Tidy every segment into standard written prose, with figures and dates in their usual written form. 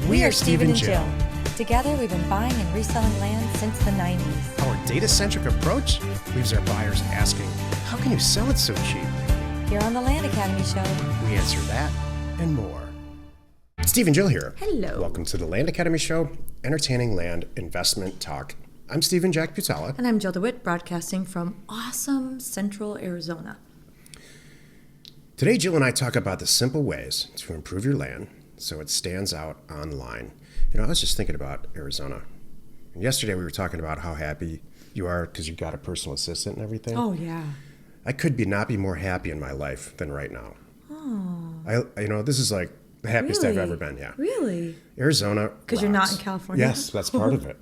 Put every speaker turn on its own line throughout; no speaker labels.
We are Steven and Jill. Together, we've been buying and reselling land since the 90s.
Our data-centric approach leaves our buyers asking, how can you sell it so cheap?
Here on the Land Academy Show,
We answer that and more. Steve and Jill here.
Hello.
Welcome to the Land Academy Show, entertaining land investment talk. I'm Steven Jack Butala.
And I'm Jill DeWit, broadcasting from awesome Central Arizona.
Today, Jill and I talk about the simple ways to improve your land so it stands out online. You know, I was just thinking about Arizona. And yesterday, we were talking about how happy you are because you got a personal assistant and everything.
Oh, yeah.
I could not be more happy in my life than right now.
Oh.
This is like the happiest
Really?
I've ever been, yeah.
Really?
Arizona
Because you're not
rocks.
in California?
Yes, that's part of it.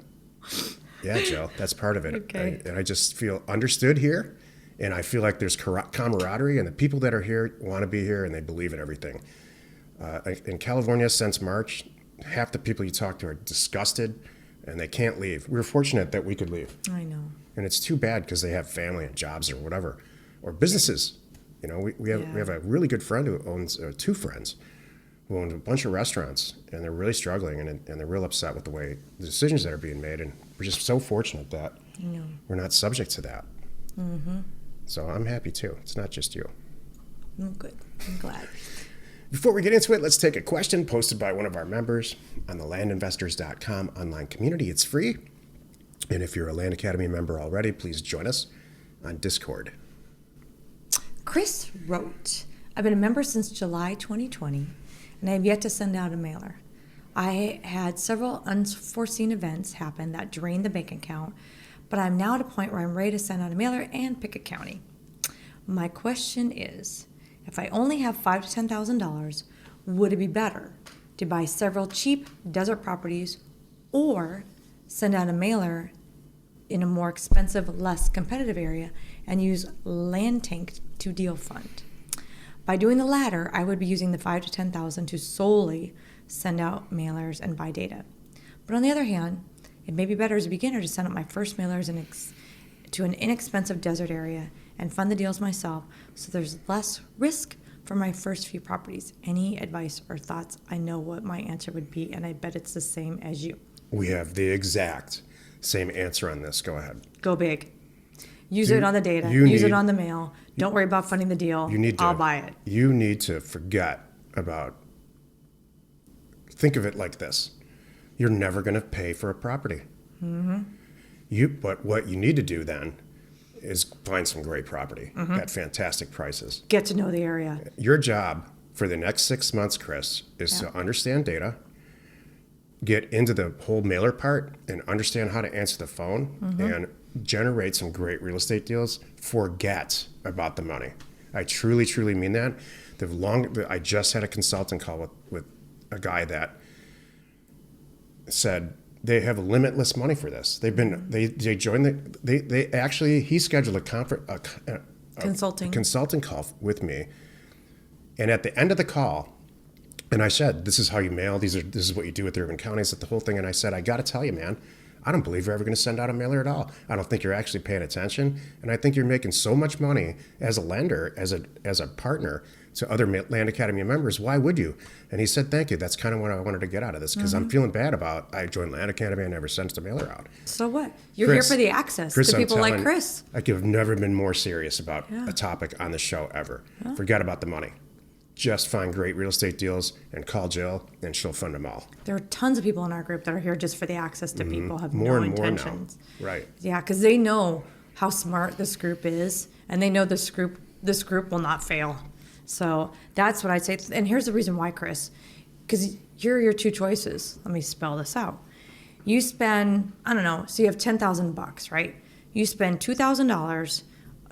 Yeah, Jill, that's part of it.
Okay.
And I just feel understood here, and I feel like there's camaraderie, and the people that are here want to be here, and they believe in everything. In California, since March, half the people you talk to are disgusted, and they can't leave. We were fortunate that we could leave.
I know.
And it's too bad because they have family and jobs or whatever, or businesses. You know, we have a really good friend who owns two friends who own a bunch of restaurants, and they're really struggling, and they're real upset with the way the decisions that are being made. And we're just so fortunate that we're not subject to that.
Mm-hmm.
So I'm happy too. It's not just you.
Good. I'm glad.
Before we get into it, let's take a question posted by one of our members on the landinvestors.com online community. It's free. And if you're a Land Academy member already, please join us on Discord.
Chris wrote, I've been a member since July 2020, and I have yet to send out a mailer. I had several unforeseen events happen that drained the bank account, but I'm now at a point where I'm ready to send out a mailer and pick a county. My question is, if I only have $5,000 to $10,000, would it be better to buy several cheap desert properties or send out a mailer in a more expensive, less competitive area and use Land Tank to deal fund? By doing the latter, I would be using the $5,000 to $10,000 to solely send out mailers and buy data. But on the other hand, it may be better as a beginner to send out my first mailers to an inexpensive desert area and fund the deals myself so there's less risk for my first few properties. Any advice or thoughts? I know what my answer would be, and I bet it's the same as you.
We have the exact same answer on this. Go ahead.
Go big. Use it on the data. Use it on the mail. Don't worry about funding the deal. I'll buy it.
You need to forget about, think of it like this. You're never going to pay for a property. Mm-hmm. But what you need to do then is find some great property at fantastic prices.
Get to know the area.
Your job for the next 6 months, Chris, is to understand data, get into the whole mailer part, and understand how to answer the phone and generate some great real estate deals. Forget about the money. I truly, truly mean that. I just had a consulting call with a guy that said they have limitless money for this. They joined he scheduled a consulting call with me, and at the end of the call, and I said, this is how you mail, this is what you do with the urban counties, the whole thing. And I said, I got to tell you, man, I don't believe you're ever going to send out a mailer at all. I don't think you're actually paying attention. And I think you're making so much money as a lender, as a partner to other Land Academy members. Why would you? And he said, thank you. That's kind of what I wanted to get out of this, because I'm feeling bad about, I joined Land Academy, I never sent a mailer out.
So what? You're here for the access to people like Chris.
I've never been more serious about a topic on the show ever. Forget about the money. Just find great real estate deals and call Jill, and she'll fund them all.
There are tons of people in our group that are here just for the access to people, have no intentions.
More now. Right.
Yeah, because they know how smart this group is, and they know this group will not fail. So that's what I'd say. And here's the reason why, Chris, because here are your two choices. Let me spell this out. You spend, I don't know, so you have $10,000, right? You spend $2,000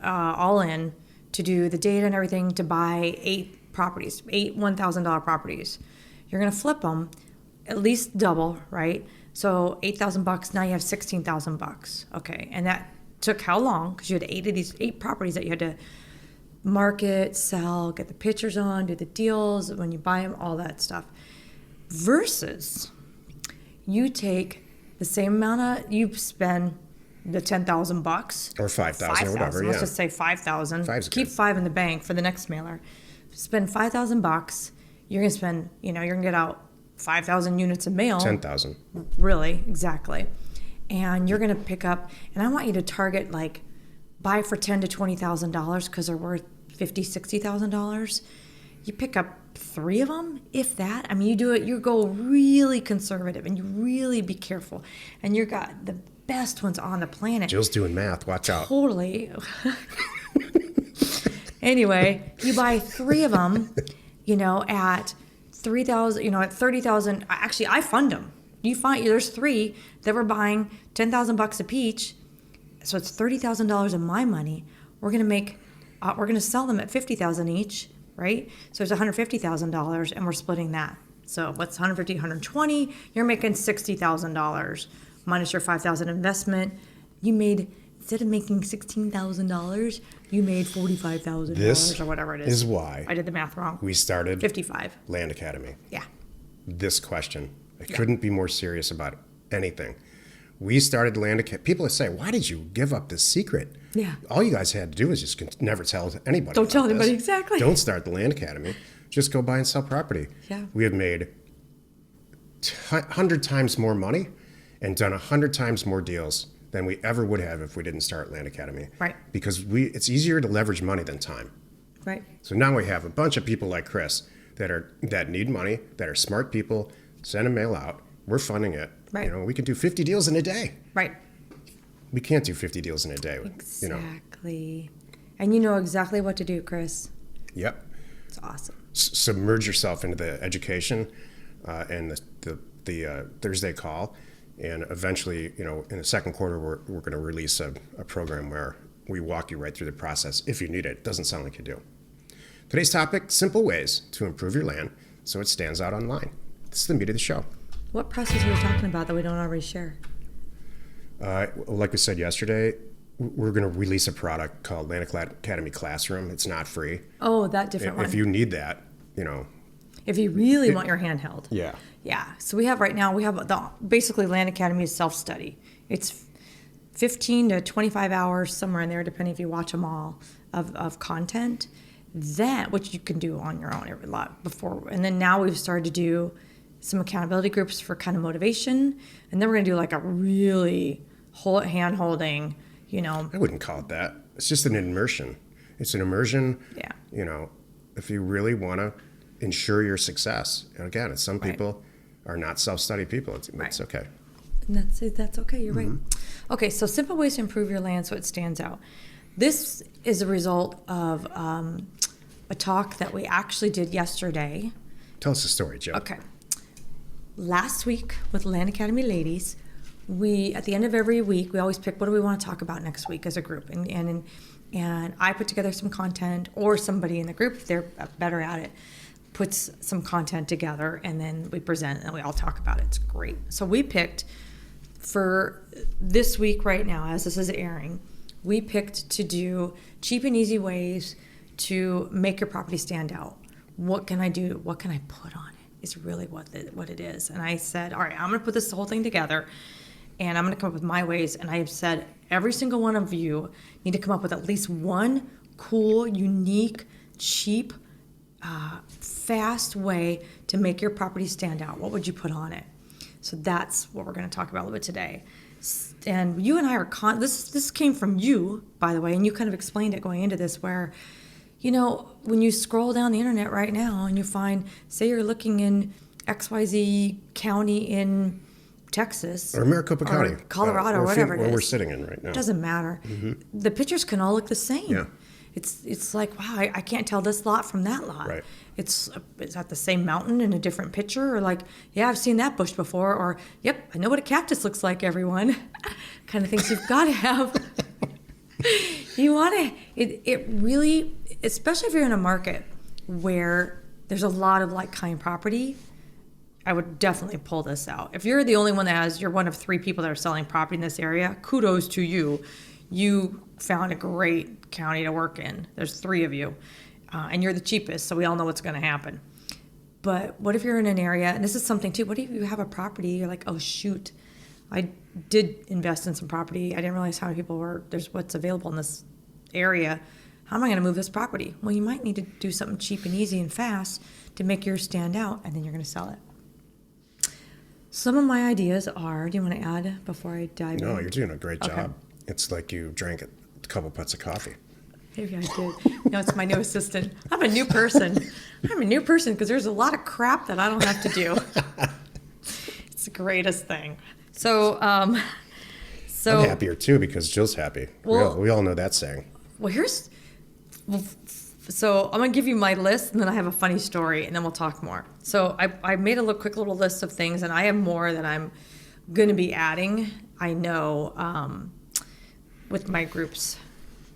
all in to do the data and everything to buy 8 $1,000 properties. You're going to flip them at least double, right? So $8,000, now you have $16,000. Okay. And that took how long? Because you had 8 of these 8 properties that you had to market, sell, get the pictures on, do the deals, when you buy them, all that stuff. Versus you take the same amount you spend the $10,000
or $5,000 or whatever.
Let's just say $5,000. Keep
good.
$5,000 in the bank for the next mailer. Spend $5,000. You're gonna spend, you're gonna get out 5,000 units of mail.
10,000.
Really, exactly. And you're going to pick up, and I want you to target like buy for $10,000 to $20,000 because they're worth $50,000, $60,000. You pick up 3 of them, if that. I mean, you do it, you go really conservative and you really be careful. And you got the best ones on the planet.
Jill's doing math. Watch out.
Totally. Anyway, you buy 3 of them, at 3,000, at 30,000. Actually, I fund them. You find there's 3 that we're buying $10,000 a piece, so it's $30,000 of my money. We're gonna sell them at $50,000 each, right? So it's $150,000, and we're splitting that. So what's 150, 120? You're making $60,000 minus your $5,000 investment. You made, instead of making $16,000, you made $45,000 or whatever it is.
This is why
I did the math wrong.
we started
55.
Land Academy.
Yeah.
This question. I couldn't be more serious about anything. We started Land Academy. People say, why did you give up this secret?
Yeah.
All you guys had to do is just never tell anybody.
Don't tell
about
anybody,
this.
exactly.
Don't start the Land Academy. Just go buy and sell property.
Yeah.
We have made 100 times more money and done 100 times more deals than we ever would have if we didn't start Land Academy.
Right.
Because it's easier to leverage money than time.
Right.
So now we have a bunch of people like Chris that need money, that are smart people, send a mail out. We're funding it.
Right.
We can do 50 deals in a day.
Right.
We can't do 50 deals in a day.
Exactly. And you know exactly what to do, Chris.
Yep.
It's awesome.
Submerge yourself into the education and the Thursday call. And eventually, in the second quarter, we're going to release a program where we walk you right through the process if you need it. It doesn't sound like you do. Today's topic, simple ways to improve your land so it stands out online. This is the meat of the show.
What process are we talking about that we don't already share?
Like we said yesterday, we're going to release a product called Land Academy Classroom. It's not free.
Oh, that different one.
If you need that,
If you really want your hand held.
Yeah.
Yeah. So we have basically Land Academy is self-study. It's 15 to 25 hours, somewhere in there, depending if you watch them all, of content. That, which you can do on your own a lot before. And then now we've started to do some accountability groups for kind of motivation. And then we're going to do like a really hand-holding,
I wouldn't call it that. It's just an immersion. It's an immersion.
Yeah.
If you really want to ensure your success. And again, some people are not self-study people. It's okay.
And that's okay. You're right. Okay, so simple ways to improve your land so it stands out. This is a result of a talk that we actually did yesterday.
Tell us the story, Joe.
Okay. Last week with Land Academy ladies, we, at the end of every week, we always pick what do we want to talk about next week as a group. And I put together some content, or somebody in the group, if they're better at it, puts some content together, and then we present and we all talk about it. It's great. So we picked for this week right now, as this is airing, we picked to do cheap and easy ways to make your property stand out. What can I do? What can I put on it? Is really what it is. And I said, all right, I'm going to put this whole thing together, and I'm going to come up with my ways. And I have said every single one of you need to come up with at least one cool, unique, cheap, fast way to make your property stand out. What would you put on it? So that's what we're going to talk about a little bit today. And you and I are this came from you, by the way, and you kind of explained it going into this, where when you scroll down the internet right now and you find, say you're looking in XYZ county in Texas.
Or Maricopa County.
Colorado, or whatever it is.
Where we're sitting in right now.
It doesn't matter. Mm-hmm. The pictures can all look the same.
Yeah.
It's like, wow, I can't tell this lot from that lot.
Right.
It's at the same mountain in a different picture, or like, yeah, I've seen that bush before, or, yep, I know what a cactus looks like, everyone. Kind of things you've got to have. You want to, it really, especially if you're in a market where there's a lot of like-kind property, I would definitely pull this out. If you're the only one you're one of 3 people that are selling property in this area, kudos to you. You found a great county to work in. There's 3 of you, and you're the cheapest, so we all know what's going to happen. But what if you're in an area, and this is something too, what if you have a property, you're like, oh shoot, I did invest in some property. I didn't realize how many people there's what's available in this area. How am I going to move this property? Well, you might need to do something cheap and easy and fast to make yours stand out, and then you're going to sell it. Some of my ideas are, do you want to add before I dive in?
No, you're doing a great job. It's like you drank a couple pots of coffee.
Maybe I did. No, it's my new assistant. I'm a new person. Because there's a lot of crap that I don't have to do. It's the greatest thing. So
I'm happier too because Jill's happy.
Well,
we all know that saying.
So I'm going to give you my list, and then I have a funny story, and then we'll talk more. So I made a quick little list of things, and I have more that I'm going to be adding, I know, with my groups,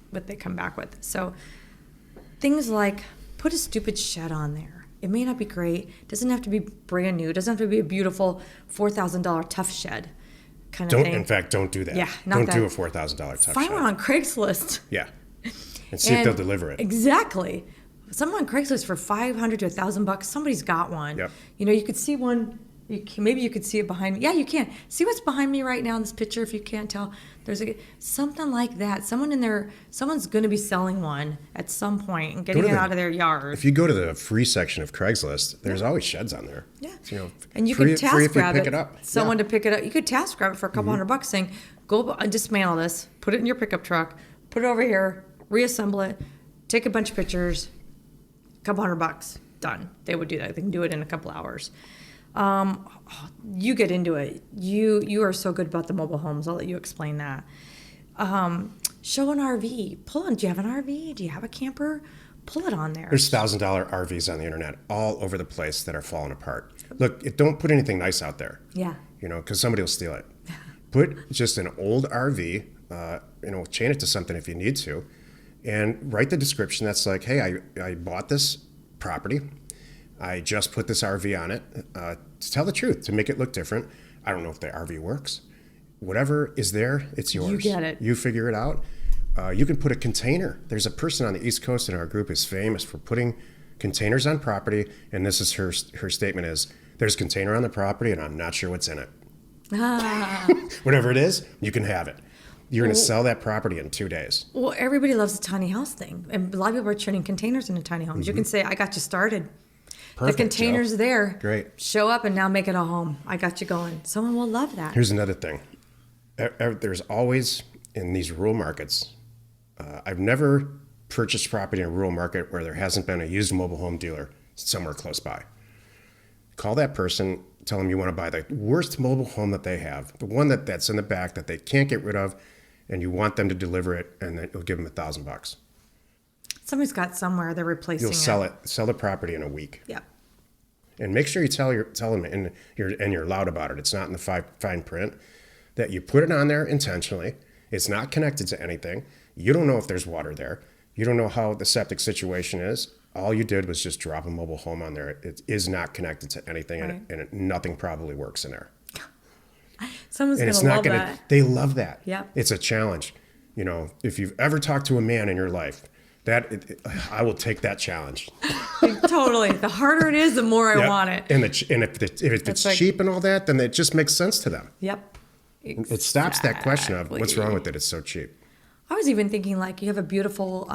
what they come back with. So things like put a stupid shed on there. It may not be great. It doesn't have to be brand new. It doesn't have to be a beautiful $4,000 tough shed kind of thing.
In fact, don't do that.
Yeah,
don't do a $4,000 tough shed.
Find one on Craigslist.
Yeah. And see if they'll deliver it.
Exactly. Someone on Craigslist for $500 to $1,000, somebody's got one.
Yep.
You could see one. Maybe you could see it behind me. Yeah, you can. See what's behind me right now in this picture if you can't tell. There's something like that. Someone's going to be selling one at some point and getting it out of their yard.
If you go to the free section of Craigslist, there's always sheds on there.
Yeah. And you could task grab it. Someone to pick it up. You could task grab it for a couple $100 saying, go dismantle this, put it in your pickup truck, put it over here, reassemble it, take a bunch of pictures, a couple $100, done. They would do that. They can do it in a couple hours. You get into it. You are so good about the mobile homes. I'll let you explain that. Show an RV. Do you have an RV? Do you have a camper? Pull it on there.
There's $1,000 RVs on the internet all over the place that are falling apart. Look, don't put anything nice out there.
Yeah.
Because somebody will steal it. Put just an old RV, chain it to something if you need to, and write the description that's like, hey, I bought this property. I just put this RV on it to tell the truth, to make it look different. I don't know if the RV works. Whatever is there, it's yours.
You get it.
You figure it out. You can put a container. There's a person on the East Coast in our group who's famous for putting containers on property, and this is her statement is, there's a container on the property, and I'm not sure what's in it. Whatever it is, you can have it. You're going to sell that property in 2 days. Well,
everybody loves the tiny house thing. And a lot of people are turning containers into tiny homes. You can say, I got you started.
Perfect,
the container's
Joe.
there.
Great.
Show up and now make it a home. I got you going. Someone will love that.
Here's another thing. There's always, in these rural markets, I've never purchased property in a rural market where there hasn't been a used mobile home dealer somewhere close by. Call that person, tell them you want to buy the worst mobile home that they have, the one that's in the back that they can't get rid of, and you want them to deliver it, and then you'll give them $1,000.
Somebody's got somewhere they're replacing.
You'll sell the property in a week.
Yeah.
And make sure you tell them, and you're loud about it. It's not in the fine print, that you put it on there intentionally. It's not connected to anything. You don't know if there's water there. You don't know how the septic situation is. All you did was just drop a mobile home on there. It is not connected to anything, right. and nothing probably works in there.
Someone's going to love that.
They love that.
Yeah.
It's a challenge. If you've ever talked to a man in your life, I will take that challenge.
Totally. The harder it is, the more I want it.
And if it's cheap and all that, then it just makes sense to them.
Yep. Exactly.
It stops that question of what's wrong with it. It's so cheap.
I was even thinking you have a beautiful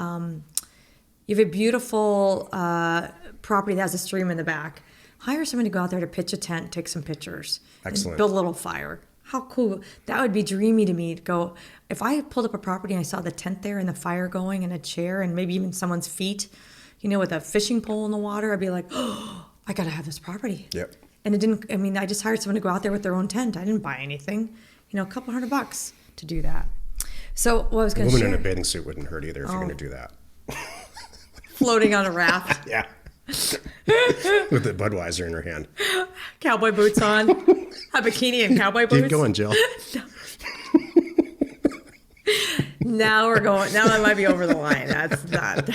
property that has a stream in the back. Hire someone to go out there to pitch a tent, take some pictures.
Excellent.
And build a little fire. How cool. That would be dreamy to me to go. If I pulled up a property and I saw the tent there and the fire going and a chair and maybe even someone's feet, with a fishing pole in the water, I'd be like, oh, I got to have this property.
Yep.
And I just hired someone to go out there with their own tent. I didn't buy anything. A couple $100 to do that. So what I was going to share.
A woman in a bathing suit wouldn't hurt either if you're going to do that.
Floating on a raft.
Yeah. With the Budweiser in her hand.
Cowboy boots on. A bikini and cowboy boots.
Keep going, Jill.
Now that might be over the line. That's not.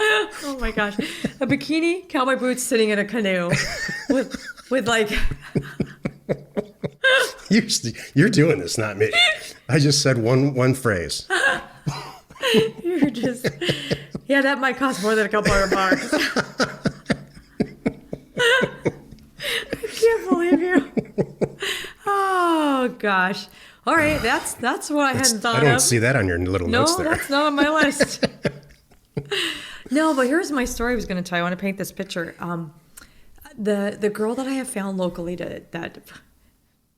Oh my gosh. A bikini, cowboy boots, sitting in a canoe with like.
You're doing this, not me. I just said one phrase.
You're just. Yeah, that might cost more than a couple $100. I can't believe you. Oh gosh. All right, that's what I hadn't thought of.
I don't see that on your little notes there.
No, that's not on my list. No, but here's my story I was going to tell you. I want to paint this picture. The girl that I have found locally that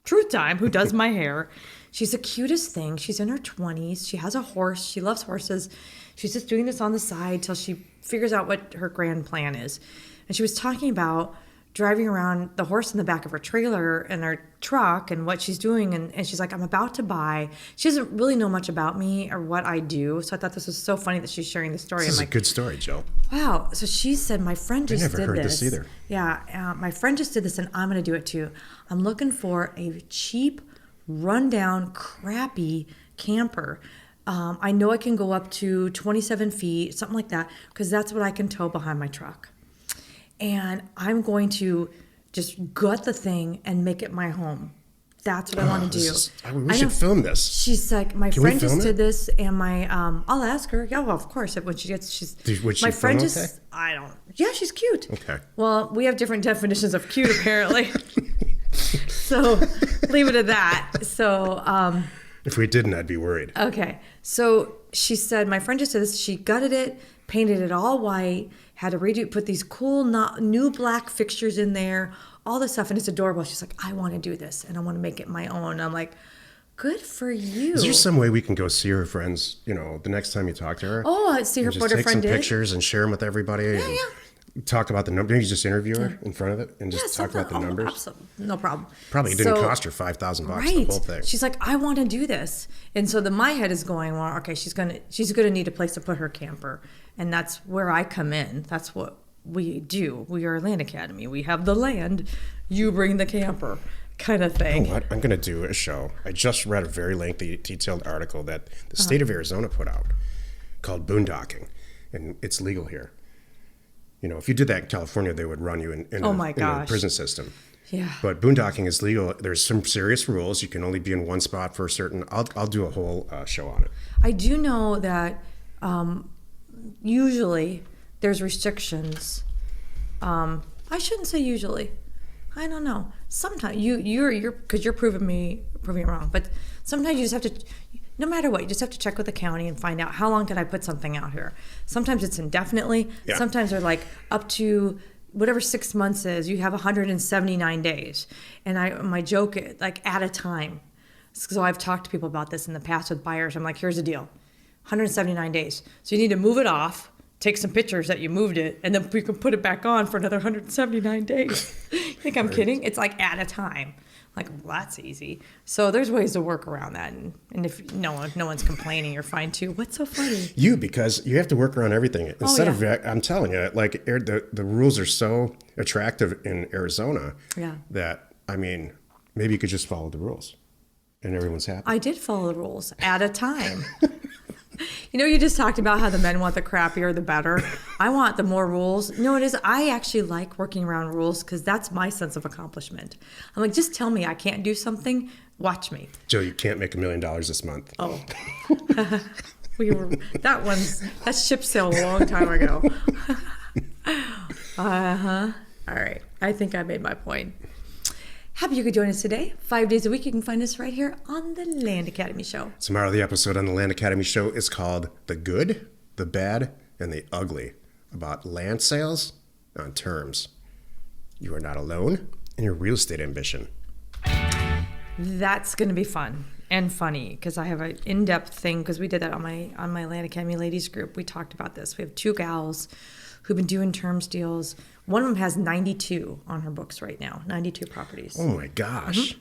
Truth Time, who does my hair, she's the cutest thing. She's in her 20s. She has a horse. She loves horses. She's just doing this on the side till she figures out what her grand plan is. And she was talking about driving around the horse in the back of her trailer and her truck and what she's doing. And she's like, I'm about to buy. She doesn't really know much about me or what I do. So I thought this was so funny that she's sharing the story.
This is a good story, Jill.
Wow. So she said, my friend just did this. I never heard this
either.
Yeah. My friend just did this and I'm going to do it too. I'm looking for a cheap, rundown, crappy camper. I know I can go up to 27 feet, something like that, because that's what I can tow behind my truck. And I'm going to just gut the thing and make it my home. That's what I want to do.
We should film this.
She's like, my friend just did this, and my I'll ask her. Yeah, well, of course. When she gets, my friend just, I don't. Yeah, she's cute.
Okay.
Well, we have different definitions of cute, apparently. So leave it at that. So.
If we didn't, I'd be worried.
Okay. So she said, my friend just did this. She gutted it, painted it all white, had to redo, put these cool new black fixtures in there, all this stuff, and it's adorable. She's like, I want to do this, and I want to make it my own. I'm like, good for you.
Is there some way we can go see her friends, the next time you talk to her?
Oh, see her what her friend did?
Take some pictures and share them with everybody.
Yeah.
Talk about the numbers. Maybe just interview her in front of it and just talk about the numbers.
Absolutely. No problem.
Probably didn't cost her $5,000 the whole thing.
She's like, I want to do this, and so my head is going, well, okay, she's gonna need a place to put her camper, and that's where I come in. That's what we do. We are a land academy. We have the land. You bring the camper, kind of thing.
You know what? I'm gonna do a show. I just read a very lengthy, detailed article that the state of Arizona put out called boondocking, and it's legal here. If you did that in California, they would run you in a prison system.
Yeah.
But boondocking is legal. There's some serious rules. You can only be in one spot for a certain. I'll do a whole show on it.
I do know that usually there's restrictions. I shouldn't say usually. I don't know. Sometimes you're because you're proving me wrong. But sometimes you just have to. No matter what, you just have to check with the county and find out how long can I put something out here. Sometimes it's indefinitely. Yeah. Sometimes they're like up to whatever 6 months is. You have 179 days. And my joke, like at a time. So I've talked to people about this in the past with buyers. I'm like, here's the deal. 179 days. So you need to move it off, take some pictures that you moved it, and then we can put it back on for another 179 days. You think I'm kidding? It's like at a time. Like, well, that's easy. So there's ways to work around that. And if no one's complaining, you're fine too. What's so funny?
Because you have to work around everything. Instead of, I'm telling you, like the rules are so attractive in Arizona that, maybe you could just follow the rules and everyone's happy.
I did follow the rules at a time. You just talked about how the men want the crappier, the better. I want the more rules. It is. I actually like working around rules because that's my sense of accomplishment. I'm like, just tell me I can't do something. Watch me.
Joe, you can't make $1 million this month.
Oh. That ship sailed a long time ago. All right. I think I made my point. Happy you could join us today. 5 days a week, you can find us right here on the Land Academy Show.
Tomorrow, the episode on the Land Academy Show is called The Good, the Bad, and the Ugly, about land sales on terms. You are not alone in your real estate ambition.
That's going to be fun and funny because I have an in-depth thing because we did that on my Land Academy ladies group. We talked about this. We have 2 gals who've been doing terms deals. One of them has 92 on her books right now, 92 properties.
Oh my gosh.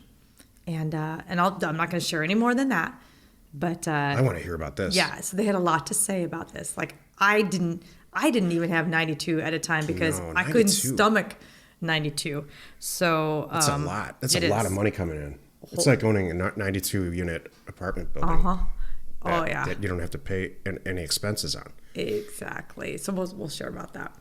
Mm-hmm. And I'm not going to share any more than that. But
I want to hear about this.
Yeah, so they had a lot to say about this. Like I didn't even have 92 at a time because I couldn't stomach 92. So
that's a lot. That's a lot of money coming in. It's like owning a 92 unit apartment building. That you don't have to pay any expenses on.
Exactly. So we'll share about that.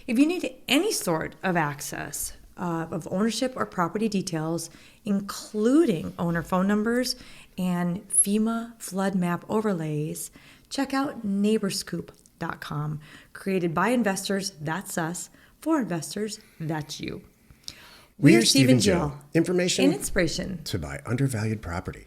If you need any sort of access of ownership or property details, including owner phone numbers and FEMA flood map overlays, check out neighborscoop.com. Created by investors, that's us. For investors, that's you.
We are Steven Jill. Information
and inspiration
to buy undervalued property.